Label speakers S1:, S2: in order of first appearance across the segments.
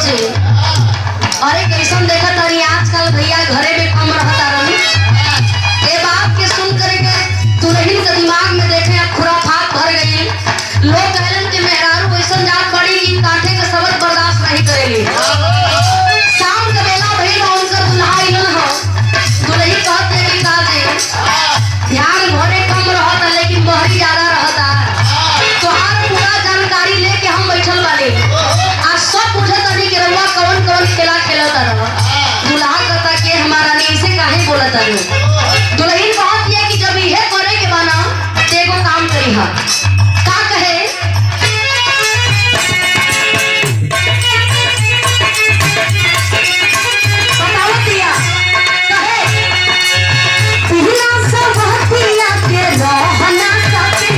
S1: जी। अरे कैसन देखा तारी आजकल भैया घरे में कम रहता रही। ये बात के सुन करके दुल्हन के दिमाग में देखे अब खुराफात भर गई। लोग कहलन के मेहरारू वैसन जात पड़ी कि कांटे के सबक बर्दाश्त नहीं करेली। शाम के बेला भैया उनका दुल्हा इलन हो। दुल्ही कहते कि का दे ध्यान घरे कम रहता लेकिन बहरी ज्यादा रहता। तोहार पूरा जानकारी लेके हम बैठल वाले आज सब पूछे तनी के रउआ कौन कौन खेला खेलता रह। दुल्हा कहता के हमारा ने इसे काहे बोलता रो। दुल्हन कहत है कि जब इहे करे के बना ते एगो काम करी हा। का कहे बताओ दिया कहे पिला सब हतिया के रहना सके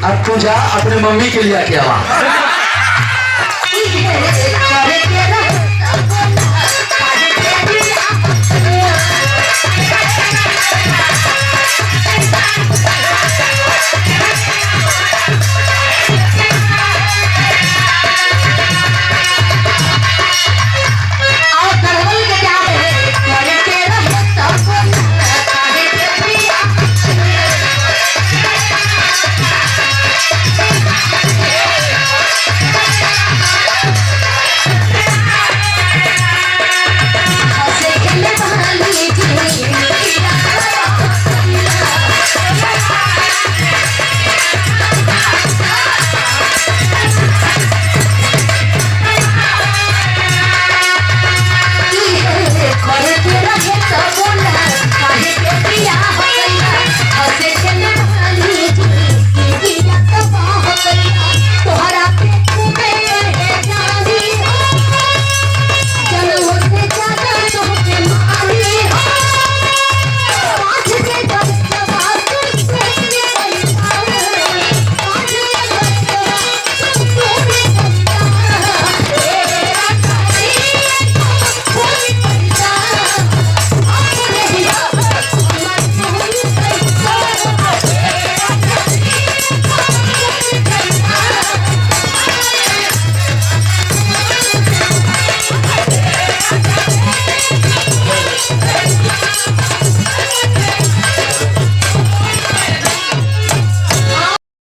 S1: अब तू जा अपने मम्मी के लिए आके आवा।